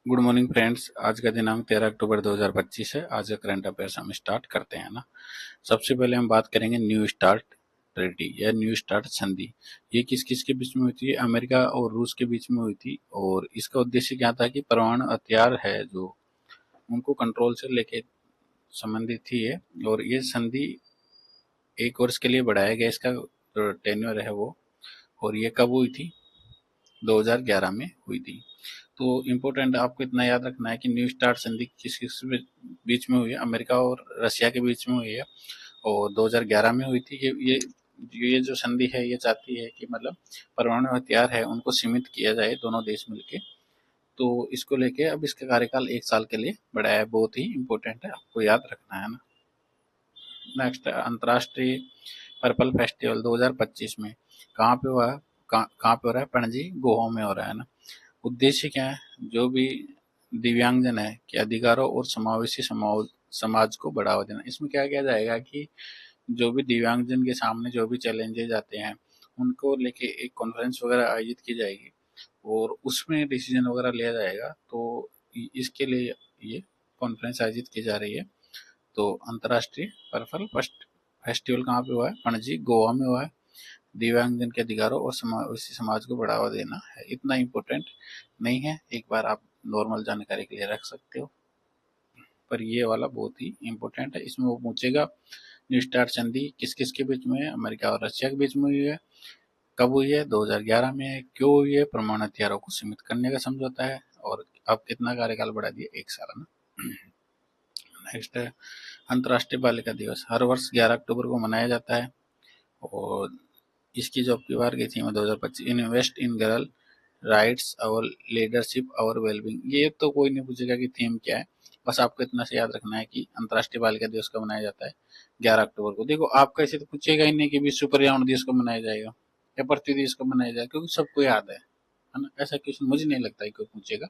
Good morning friends. आज का दिनांक 13 अक्टूबर 2025 है। आज का करंट अफेयर्स हम स्टार्ट करते हैं ना। सबसे पहले हम बात करेंगे न्यू स्टार्ट ट्रीटी या न्यू स्टार्ट संधि। ये किस किस के बीच में हुई थी? अमेरिका और रूस के बीच में हुई थी। और इसका उद्देश्य क्या था कि परमाणु हथियार है जो उनको कंट्रोल से लेके संबंधित थी ये। और ये संधि 1 वर्ष के लिए बढ़ाया गया, इसका जो टेन्योर है वो। और ये कब हुई थी? 2011 में हुई थी। तो इम्पोर्टेंट आपको इतना याद रखना है कि न्यू स्टार्ट संधि किस किस बीच में हुई है? अमेरिका और रशिया के बीच में हुई है और 2011 में हुई थी। ये जो संधि है ये चाहती है कि मतलब परमाणु हथियार है उनको सीमित किया जाए दोनों देश मिलके। तो इसको लेके अब इसका कार्यकाल 1 साल के लिए बढ़ाया है। बहुत ही इम्पोर्टेंट है, आपको याद रखना है ना। नेक्स्ट है अंतर्राष्ट्रीय पर्पल फेस्टिवल 2025 में कहाँ पे हुआ है? कहाँ पे हो रहा है? पणजी गोवा में हो रहा है ना। उद्देश्य क्या है? जो भी दिव्यांगजन है कि अधिकारों और समावेशी समाज को बढ़ावा देना। इसमें क्या किया जाएगा कि जो भी दिव्यांगजन के सामने जो भी चैलेंजेज आते हैं उनको लेके एक कॉन्फ्रेंस वगैरह आयोजित की जाएगी और उसमें डिसीजन वगैरह लिया जाएगा। तो इसके लिए ये कॉन्फ्रेंस आयोजित की जा रही है। तो अंतर्राष्ट्रीय पर्पल फेस्टिवल कहाँ पे हुआ है? पणजी गोवा में हुआ है। दिव्यांगजन के अधिकारों और उसी समाज को बढ़ावा देना है। इतना इम्पोर्टेंट नहीं है, एक बार आप नॉर्मल जानकारी के लिए रख सकते हो, पर ये वाला बहुत ही इम्पोर्टेंट है। इसमें वो पूछेगा न्यू स्टार्ट संधि किस किस के बीच में है? अमेरिका और रशिया के बीच में हुई है। कब हुई है? 2011 में है। क्यों हुई है? परमाणु हथियारों को सीमित करने का समझौता है। और अब कितना कार्यकाल बढ़ा दिया? 1 साल है ना। नेक्स्ट है अंतर्राष्ट्रीय बालिका दिवस। हर वर्ष 11 अक्टूबर को मनाया जाता है और इसकी जो अब की बार की थीम है 2025, इन्वेस्ट इन गर्ल राइट्स और लीडरशिप और वेलबींग। ये तो कोई नहीं पूछेगा कि थीम क्या है, बस आपको इतना से याद रखना है कि अंतर्राष्ट्रीय बालिका दिवस कब मनाया जाता है? 11 अक्टूबर को। देखो आपका ऐसे तो पूछेगा ही नहीं कि विश्व पर्यावरण दिवस को मनाया जाएगा या पृथ्वी दिवस को मनाया जाएगा, क्योंकि सबको याद है ना। ऐसा क्वेश्चन मुझे नहीं लगता है कोई पूछेगा।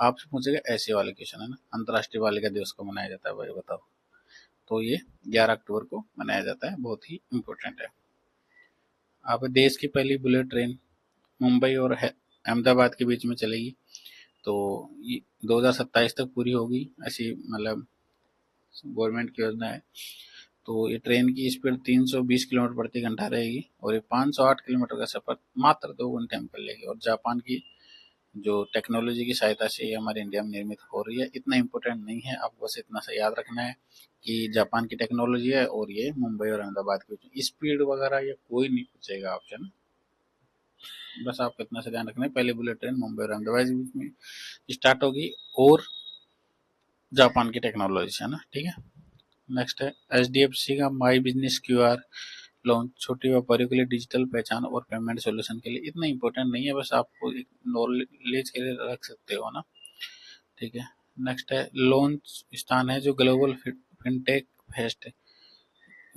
आपसे पूछेगा ऐसे वाले क्वेश्चन, है ना। अंतर्राष्ट्रीय बालिका दिवस को मनाया जाता है भाई बताओ। तो ये 11 अक्टूबर को मनाया जाता है, बहुत ही इम्पोर्टेंट है। अब देश की पहली बुलेट ट्रेन मुंबई और अहमदाबाद के बीच में चलेगी। तो ये 2027 तक पूरी होगी, ऐसी मतलब गवर्नमेंट की योजना है। तो ये ट्रेन की स्पीड 320 किलोमीटर प्रति घंटा रहेगी और ये 508 किलोमीटर का सफर मात्र 2 घंटे में कर लेगी। और जापान की जो टेक्नोलॉजी की सहायता से ये हमारे इंडिया में निर्मित हो रही है। इतना इम्पोर्टेंट नहीं है, आपको बस इतना सा याद रखना है कि जापान की टेक्नोलॉजी है और ये मुंबई और अहमदाबाद के बीच। स्पीड वगैरह ये कोई नहीं पूछेगा आपसे ना, बस आपको इतना सा ध्यान रखना है। पहली बुलेट ट्रेन मुंबई और अहमदाबाद के बीच में स्टार्ट होगी और जापान की टेक्नोलॉजी से, है ना। ठीक है। नेक्स्ट है HDFC का माई बिजनेस QR लॉन्च। छोटे व्यापारियों के लिए डिजिटल पहचान और पेमेंट सॉल्यूशन के लिए। इतना इंपॉर्टेंट नहीं है, बस आपको एक नॉलेज के लिए रख सकते हो ना। ठीक है। नेक्स्ट है लॉन्च स्थान है जो ग्लोबल फिनटेक फेस्ट है।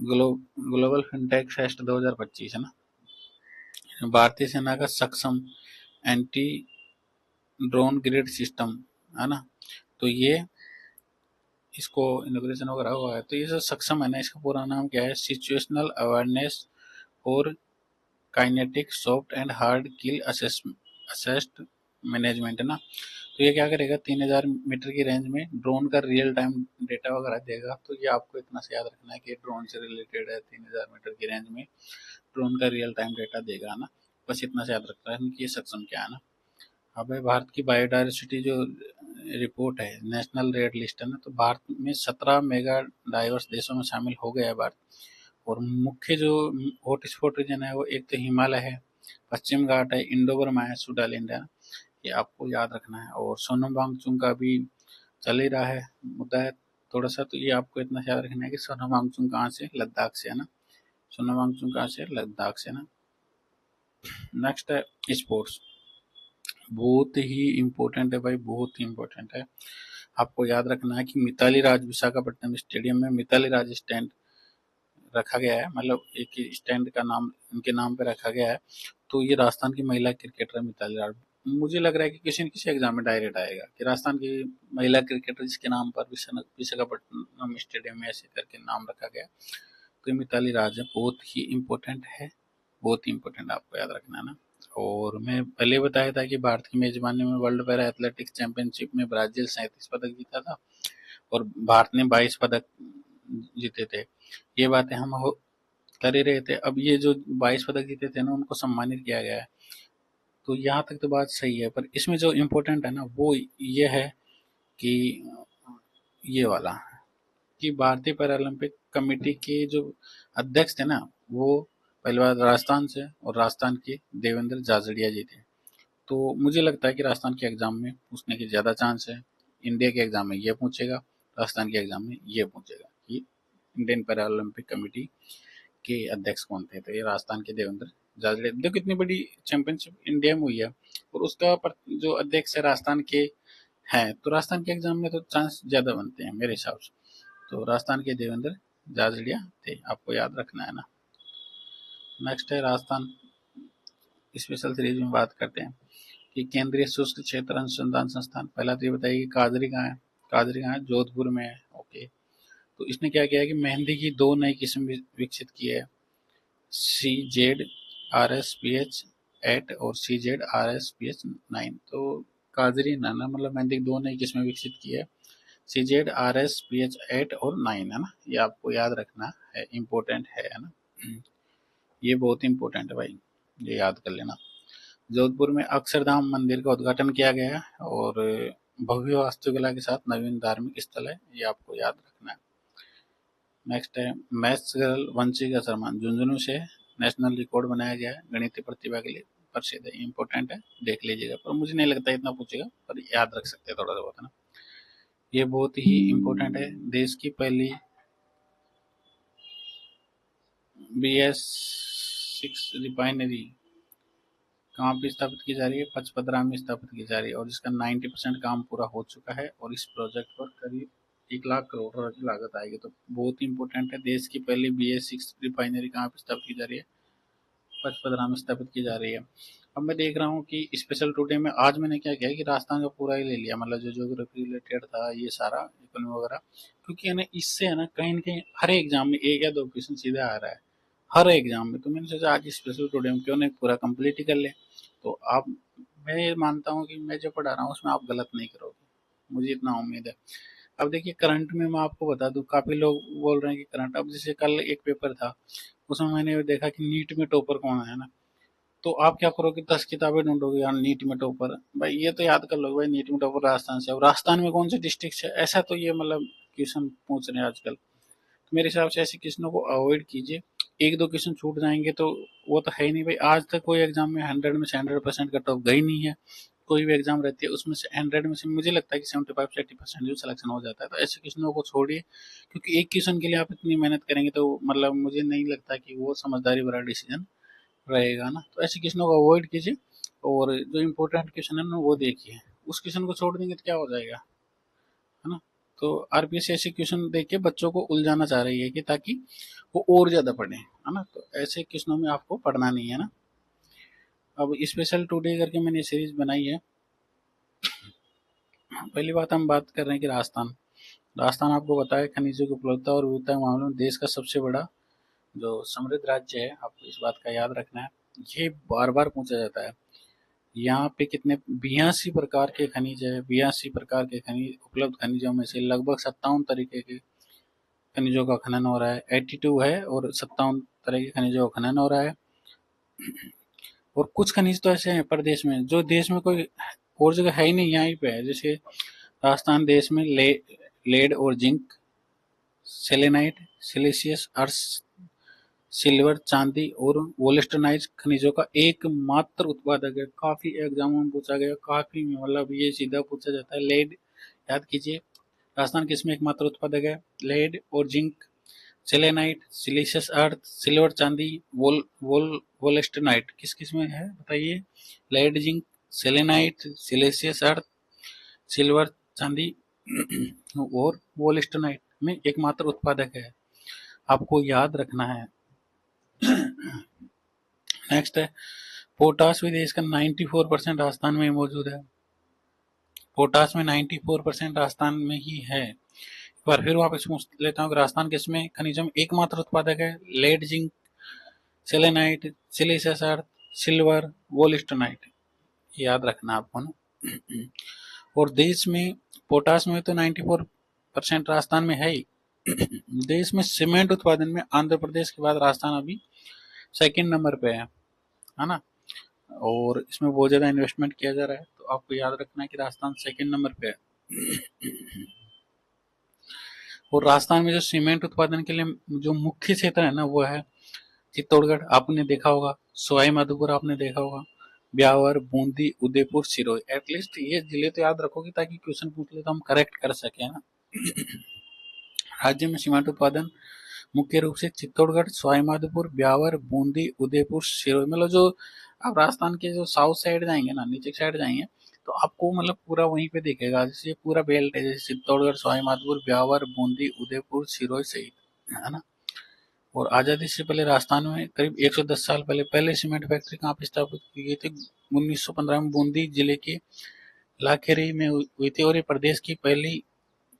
ग्लोबल फिनटेक फेस्ट 2025 है ना। भारतीय सेना का सक्षम एंटी ड्रोन ग्रिड सिस्टम, है ना। तो ये इसको इनोग्रेशन वगैरह हुआ है। तो ये जो सक्षम है ना, इसका पूरा नाम क्या है? सिचुएशनल अवेयरनेस और kinetic soft and hard kill asset management, है ना। तो ये क्या करेगा? 3000 मीटर की रेंज में ड्रोन का रियल टाइम डेटा वगैरह देगा। तो ये आपको इतना से याद रखना है कि ड्रोन से रिलेटेड है, 3000 मीटर की रेंज में ड्रोन का रियल टाइम डेटा देगा ना। बस इतना से याद रखना है कि ये सक्षम क्या है ना। अब है भारत की बायोडायवर्सिटी जो रिपोर्ट है, नेशनल रेड लिस्ट है ना। तो भारत में 17 मेगा डाइवर्स देशों में शामिल हो गया है भारत। और मुख्य जो हॉट स्पॉट रीजन है वो एक तो हिमालय है, पश्चिम घाट है, इंडो बर्मा है, सुडाल इंडिया। ये आपको याद रखना है। और सोनम वांगचुक का भी चल ही रहा है मुद्दा है थोड़ा सा। तो ये आपको इतना याद रखना है कि सोनम वांगचुक कहाँ से? लद्दाख से, है ना। सोनम वांगचुक कहाँ से? लद्दाख से ना। नेक्स्ट है स्पोर्ट्स। बहुत ही इम्पोर्टेंट है भाई, बहुत ही इम्पोर्टेंट है। आपको याद रखना है कि मिताली राज विशाखापट्टनम स्टेडियम में मिताली राज स्टैंड रखा गया है, मतलब एक स्टैंड का नाम उनके नाम पे रखा गया है। तो ये राजस्थान की महिला क्रिकेटर मिताली राज। मुझे लग रहा है कि किसी न किसी एग्जाम में डायरेक्ट आएगा कि राजस्थान की महिला क्रिकेटर जिसके नाम पर विशाखापट्टनम स्टेडियम में ऐसे करके नाम रखा गया। तो ये मिताली राज है, बहुत ही इम्पोर्टेंट है, बहुत ही इम्पोर्टेंट आपको याद रखना है ना। और मैं पहले बताया था कि भारत की मेजबानी में वर्ल्ड पैरा एथलेटिक्स चैंपियनशिप में ब्राजील 37 पदक जीता था और भारत ने 22 पदक जीते थे। ये बातें हम कर ही रहे थे। अब ये जो 22 पदक जीते थे ना, उनको सम्मानित किया गया है। तो यहाँ तक तो बात सही है, पर इसमें जो इम्पोर्टेंट है ना, वो ये है कि ये वाला कि भारतीय पैरालंपिक कमेटी के जो अध्यक्ष थे ना, वो पहली बार राजस्थान से, और राजस्थान के देवेंद्र झाझड़िया जी थे। तो मुझे लगता है कि राजस्थान के एग्जाम में पूछने की ज़्यादा चांस है। इंडिया के एग्जाम में ये पूछेगा, राजस्थान के एग्जाम में ये पूछेगा कि इंडियन पैरालंपिक कमेटी के अध्यक्ष कौन थे। तो ये राजस्थान के देवेंद्र झाझड़िया। देखो कितनी बड़ी चैंपियनशिप इंडिया में हुई है, और उसका जो अध्यक्ष है राजस्थान के हैं, तो राजस्थान के एग्जाम में तो चांस ज़्यादा बनते हैं मेरे हिसाब से। तो राजस्थान के देवेंद्र झाझड़िया थे, आपको याद रखना है ना। नेक्स्ट है राजस्थान स्पेशल सीरीज में बात करते हैं कि केंद्रीय शुष्क क्षेत्र अनुसंधान संस्थान, पहला तो ये बताइए कि काजरी कहाँ है। काजरी कहाँ है? जोधपुर में है। ओके। तो इसने क्या किया है कि मेहंदी की 2 नई किस्म विकसित की है, CZ-RS-PH8 और CZ-RS-PH9। तो काजरी ना मतलब मेहंदी की 2 नई किस्में विकसित की है, CZ-RS-PH8 और 9 है ना। ये आपको याद रखना है, इम्पोर्टेंट है ना। ये बहुत इम्पोर्टेंट है भाई, ये याद कर लेना। जोधपुर में अक्षरधाम मंदिर का उद्घाटन किया गया है और भव्य वास्तुकला के साथ नवीन धार्मिक स्थल है, ये आपको याद रखना है। नेक्स्ट है मैथ्स गर्ल वंशिका शर्मा, झुंझुनू से नेशनल रिकॉर्ड बनाया गया है, गणितीय प्रतिभा के लिए प्रसिद्ध है। इंपॉर्टेंट है, देख लीजिएगा, पर मुझे नहीं लगता इतना पूछेगा, पर याद रख सकते हैं थोड़ा सा बहुत है ना। ये बहुत ही इम्पोर्टेंट है। देश की पहली BS6 रिफाइनरी कहाँ पे स्थापित की जा रही है? पचपदरा में स्थापित की जा रही है, और जिसका 90% काम पूरा हो चुका है, और इस प्रोजेक्ट पर करीब 1 लाख करोड़ की लागत आएगी। तो बहुत ही इंपॉर्टेंट है। देश की पहली BS6 रिफाइनरी कहाँ पे स्थापित की जा रही है? पचपदरा में स्थापित की जा रही है। अब मैं देख रहा हूँ कि स्पेशल टुडे में आज मैंने क्या किया कि राजस्थान का पूरा ही ले लिया, मतलब जो ज्योग्राफी रिलेटेड था ये सारा, इकोनॉमी वगैरह, क्योंकि है ना इससे है ना कहीं हर एग्जाम में 1 या 2 क्वेश्चन सीधे आ रहा है, हर एग्जाम में। तो मैंने सोचा आज स्पेशल टुडे में क्यों नहीं पूरा कंप्लीट ही कर ले। तो आप, मैं मानता हूँ कि मैं जो पढ़ा रहा हूँ उसमें आप गलत नहीं करोगे, मुझे इतना उम्मीद है। अब देखिए करंट में मैं आपको बता दूं, काफी लोग बोल रहे हैं कि करंट, अब जैसे कल एक पेपर था, उसमें मैंने देखा कि नीट में टॉपर कौन है ना। तो आप क्या करोगे, 10 किताबें ढूंढोगे यार नीट में टॉपर, भाई ये तो याद कर लो भाई, नीट में टॉपर राजस्थान से। अब राजस्थान में कौन से डिस्ट्रिक्ट है, ऐसा तो ये मतलब क्वेश्चन पूछ रहे हैं आजकल। तो मेरे हिसाब से ऐसे क्वेश्चनों को अवॉइड कीजिए। 1-2 क्वेश्चन छूट जाएंगे तो वो तो है ही नहीं भाई। आज तक कोई एग्जाम में 100 में से 100% कट ऑफ गई नहीं है। कोई भी एग्जाम रहती है उसमें से 100 में से मुझे लगता है कि 75 से 80% जो सिलेक्शन हो जाता है। तो ऐसे क्वेश्चनों को छोड़िए, क्योंकि एक क्वेश्चन के लिए आप इतनी मेहनत करेंगे तो मतलब मुझे नहीं लगता कि वो समझदारी भरा डिसीजन रहेगा ना। तो ऐसे क्वेश्चनों को अवॉइड कीजिए, और जो इम्पोर्टेंट क्वेश्चन है ना वो देखिए। उस क्वेश्चन को छोड़ देंगे तो क्या हो जाएगा, है ना। तो आरपीएस ऐसे क्वेश्चन देख के बच्चों को उलझाना चाह रही है कि ताकि वो और ज्यादा पढ़े, है ना। तो ऐसे क्वेश्चनों में आपको पढ़ना नहीं है ना। अब स्पेशल टुडे करके मैंने सीरीज बनाई है। पहली बात हम बात कर रहे हैं कि राजस्थान, राजस्थान आपको पता है खनिजों की उपलब्धता और विविधता के मामले में देश का सबसे बड़ा जो समृद्ध राज्य है। आपको इस बात का याद रखना है, ये बार बार पूछा जाता है। यहाँ पे कितने 82 प्रकार के खनिज है, 82 प्रकार के खनिज उपलब्ध खनिजों में से लगभग 57 तरीके के खनिजों का खनन हो रहा है। 82 है और 57 तरह के खनिजों का खनन हो रहा है। और कुछ खनिज तो ऐसे हैं प्रदेश में जो देश में कोई और जगह है ही नहीं, यहाँ ही पे है। जैसे राजस्थान देश में लेड और जिंक, सेलेनाइट, सिलिशियस अर्थ, सिल्वर, चांदी और वोलेस्टोनाइज खनिजों का एकमात्र उत्पादक है। काफी एग्जामों में पूछा गया, काफी मतलब ये सीधा पूछा जाता है। लेड याद कीजिए, राजस्थान किसमें एकमात्र उत्पादक है? लेड और जिंक, सेलेनाइट, सिलिशियस अर्थ, सिल्वर, चांदी, वोलेस्टोनाइट किस किस में है बताइए? लेड, जिंक, सेलेनाइट, सिलिशियस अर्थ, सिल्वर, चांदी और वोलेस्टोनाइट में एकमात्र उत्पादक है, आपको याद रखना है। नेक्स्ट है पोटाश भी देश का 94% राजस्थान में मौजूद है। पोटाश में 94% राजस्थान में ही है। एक बार फिर वापस पूछ लेता हूँ कि राजस्थान किसमें खनिजों में एकमात्र उत्पादक है? लेड, जिंक, सेलेनाइट, सिलिशियस अर्थ, सिल्वर, वोलिस्टोनाइट, याद रखना आपको ना। और देश में पोटाश में तो 94% राजस्थान में है ही। देश में सीमेंट उत्पादन में आंध्र प्रदेश के बाद राजस्थान अभी सेकंड नंबर पे है ना। और इसमें बहुत ज्यादा इन्वेस्टमेंट किया जा रहा है, तो आपको याद रखना है कि राजस्थान सेकंड नंबर पे है। और राजस्थान में जो सीमेंट उत्पादन के लिए जो मुख्य क्षेत्र है ना वो है चित्तौड़गढ़, आपने देखा होगा, सवाई माधोपुर आपने देखा होगा, ब्यावर, बूंदी, उदयपुर, सिरोही। एटलीस्ट ये जिले तो याद रखोगे ताकि क्वेश्चन पूछ ले तो हम करेक्ट कर सके ना। राज्य में सीमेंट उत्पादन मुख्य रूप से चित्तौड़गढ़, सवाई माधोपुर, ब्यावर, बूंदी, उदयपुर, सिरोही, मतलब जो आप राजस्थान के जो साउथ साइड जाएंगे ना, नीचे साइड जाएंगे तो आपको मतलब पूरा वहीं पे दिखेगा, जैसे पूरा बेल्ट है, जैसे चित्तौड़गढ़, सवाई माधोपुर, ब्यावर, बूंदी, उदयपुर, सिरोही सहित, है ना। और आजादी से पहले राजस्थान में करीब 110 साल पहले पहले सीमेंट फैक्ट्री कहाँ पे स्थापित की गई थी? 1915 में बूंदी जिले के लाखेरी में हुई थी, और ये प्रदेश की पहली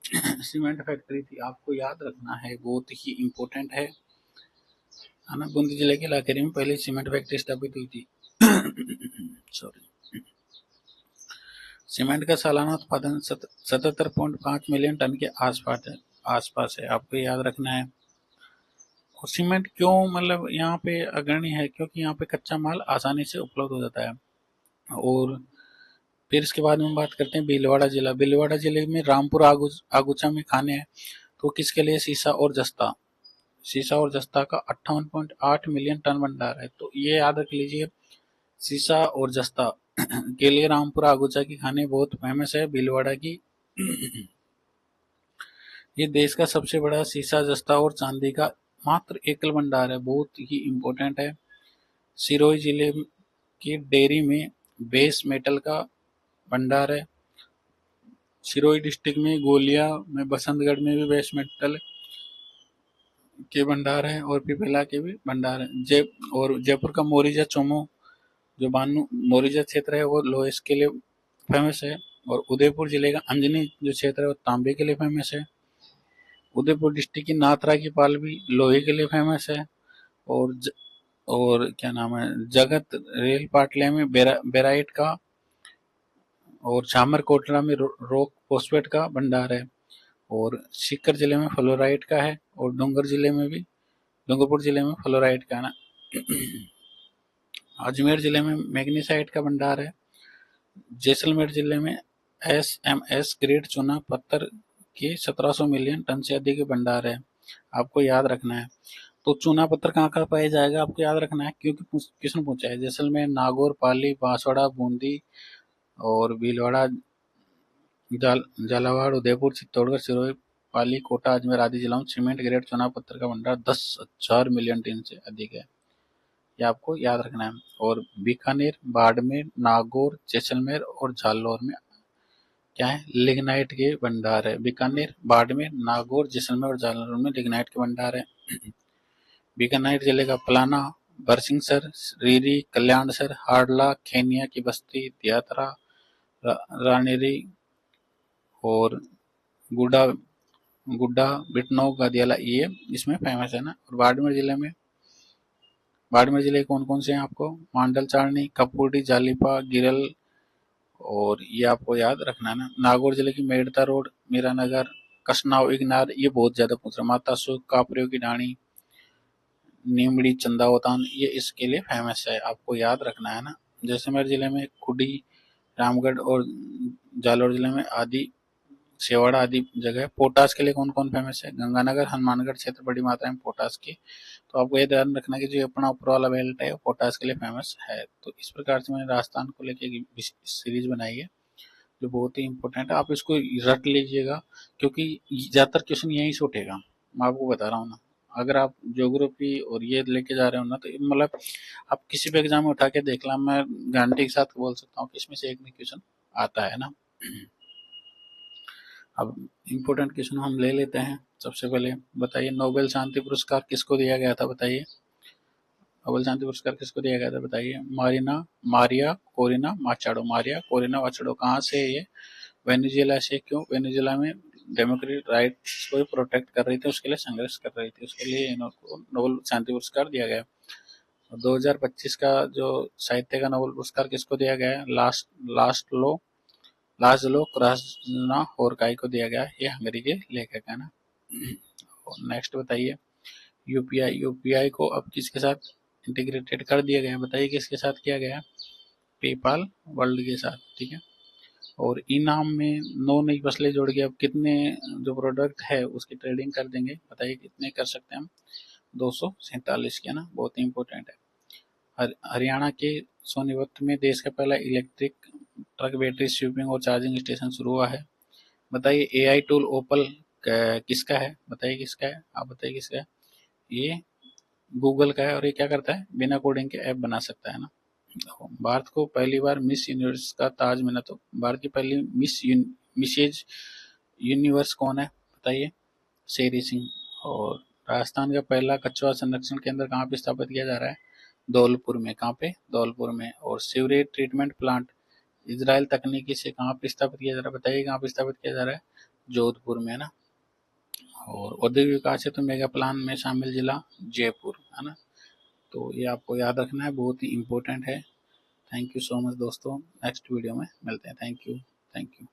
सीमेंट फैक्ट्री थी। आपको याद रखना है, बहुत ही इम्पोर्टेंट है ना। बूंदी जिले के लाखेरी में पहली सीमेंट फैक्ट्री स्थापित हुई थी। सॉरी। सीमेंट का सालाना उत्पादन 77.5 मिलियन टन के आसपास है, आपको याद रखना है। और सीमेंट क्यों मतलब यहाँ पे अग्रणी है? क्योंकि यहाँ पे कच्चा माल आसानी से उपलब्ध हो जाता है। और फिर इसके बाद में बात करते हैं भीलवाड़ा जिला। भीलवाड़ा जिले में रामपुर आगुचा में खाने हैं, तो किसके लिए? शीशा और जस्ता का 58.8 मिलियन टन भंडार है, तो ये याद रख लीजिए। शीशा और जस्ता के लिए रामपुर आगुचा की खाने बहुत फेमस है भीलवाड़ा की। ये देश का सबसे बड़ा शीशा, जस्ता और चांदी का मात्र एकल भंडार है, बहुत ही इम्पोर्टेंट है। सिरोही जिले की डेयरी में बेस मेटल का भंडार है। सिरोही डिस्ट्रिक्ट में गोलिया में, बसंतगढ़ में भी बेस मेटल के भंडार है, और पिपला के भी भंडार है। और जयपुर का मोरिजा चोमो जो बानू मोरिजा क्षेत्र है वो लोहे के लिए फेमस है। और उदयपुर जिले का अंजनी जो क्षेत्र है वो तांबे के लिए फेमस है। उदयपुर डिस्ट्रिक्ट की नाथरा की पाल भी लोहे के लिए फेमस है। और और क्या नाम है, जगत रेल पाटलिया में बेराइट का, और चामर कोटला में रॉक फॉस्फेट का भंडार है। और सीकर जिले में फ्लोराइट का है, और डूंगरपुर जिले में फ्लोराइट का है ना। अजमेर जिले में मैग्नीसाइट का भंडार है। जैसलमेर जिले में SMS ग्रेड चूना पत्थर के 1700 मिलियन टन से अधिक के भंडार है, आपको याद रखना है। तो चूना पत्थर कहाँ कहाँ पाया जाएगा आपको याद रखना है, क्योंकि क्वेश्चन पूछा है। जैसलमेर, नागौर, पाली, बांसवाड़ा, बूंदी और भीलवाड़ा, झालावाड़, उदयपुर, चित्तौड़गढ़, सिरोही, पाली, कोटा, अजमेर आदि जिलों में सीमेंट ग्रेड चूना पत्थर का भंडार 10,000 मिलियन टन से अधिक है, ये आपको याद रखना है। और बीकानेर, बाड़मेर, नागौर, जैसलमेर और जालौर में क्या है? लिग्नाइट के भंडार है। बीकानेर, बाड़मेर, नागौर, जैसलमेर और जालौर में लिग्नाइट के भंडार है। बीकानेर जिले का पलाना, बरसिंहसर, रीरी, कल्याणसर, हाड़ला, खेनिया की बस्ती, दियात्रा, रानीरी और गुड्डा गुड्डा बिटनौ गादियाला, ये इसमें फेमस है ना। और बाड़मेर जिले कौन कौन से हैं आपको? मांडल चारणी, कपूरी, जालिपा, गिरल, और ये आपको याद रखना है ना। नागौर जिले की मेड़ता रोड, मीरानगर, कसनाव, इगनार, ये बहुत ज्यादा पूछ रहा। माता सुख, कापरियों की ढाणी, नीमड़ी, चंदावतान, ये इसके लिए फेमस है, आपको याद रखना है ना। जैसलमेर जिले में खुडी, रामगढ़ और जालौर जिले में आदि सेवाड़ा आदि जगह। पोटास के लिए कौन कौन फेमस है? गंगानगर, हनुमानगढ़ क्षेत्र बड़ी मात्रा में पोटास की, तो आपको ये ध्यान रखना कि जो अपना ऊपर वाला बेल्ट है वो पोटास के लिए फेमस है। तो इस प्रकार से मैंने राजस्थान को लेकर एक सीरीज बनाई है जो बहुत ही इंपॉर्टेंट है, आप इसको रट लीजिएगा क्योंकि ज्यादातर क्वेश्चन यहीं से उठेगा, मैं आपको बता रहा हूँ ना। अगर आप ज्योग्राफी और ये लेके जा रहे हो ना तो मतलब आप किसी भी एग्जाम में उठा के देख ला, मैं गारंटी के साथ बोल सकता हूँ कि इसमें से एक भी क्वेश्चन आता है ना। अब इम्पोर्टेंट क्वेश्चन हम ले लेते हैं। सबसे पहले बताइए, नोबेल शांति पुरस्कार किसको दिया गया था? बताइए, नोबेल शांति पुरस्कार किसको दिया गया था? बताइए। Maria Corina Machado. Maria Corina Machado कहाँ से है ये? वेनेजुएला से। क्यों? वेनेजुएला में डेमोक्रेटिक राइट्स को प्रोटेक्ट कर रही थी, उसके लिए संघर्ष कर रही थी, उसके लिए इनको नोबेल शांति पुरस्कार दिया गया। 2025 का जो साहित्य का नोबेल पुरस्कार किसको दिया गया है? लाजलो क्रास्नहोरकाई को दिया गया। ये हंगरी के लेखक है ना। नेक्स्ट बताइए, यूपीआई को अब किसके साथ इंटीग्रेटेड कर दिया गया है? बताइए किसके साथ किया गया है? पेपाल वर्ल्ड के साथ, ठीक है। और इनाम में 9 नई फसलें जोड़ के अब कितने जो प्रोडक्ट है उसकी ट्रेडिंग कर देंगे? बताइए कितने कर सकते हैं हम? 247 के ना, बहुत ही इंपॉर्टेंट है। हरियाणा के सोनीपत में देश का पहला इलेक्ट्रिक ट्रक बैटरी स्वीपिंग और चार्जिंग स्टेशन शुरू हुआ है। बताइए एआई टूल ओपल किसका है? बताइए किसका है, आप बताइए किसका है? ये गूगल का है। और ये क्या करता है? बिना कोडिंग के ऐप बना सकता है ना। भारत को पहली बार मिस यूनिवर्स का ताज मिला, तो भारत की पहली मिसेज यूनिवर्स कौन है? बताइए। शेरी सिंह। और राजस्थान का पहला कछुआ संरक्षण केंद्र कहाँ पे स्थापित किया जा रहा है? धौलपुर में। कहाँ पे? धौलपुर में। और सीवरेज ट्रीटमेंट प्लांट इजराइल तकनीकी से कहाँ पे स्थापित किया जा रहा है? बताइए कहाँ पे स्थापित किया जा रहा है? जोधपुर में ना। और औद्योगिक विकास है तो मेगा प्लान में शामिल जिला जयपुर है ना। तो ये आपको याद रखना है, बहुत ही इंपॉर्टेंट है। थैंक यू सो मच दोस्तों, नेक्स्ट वीडियो में मिलते हैं। Thank you.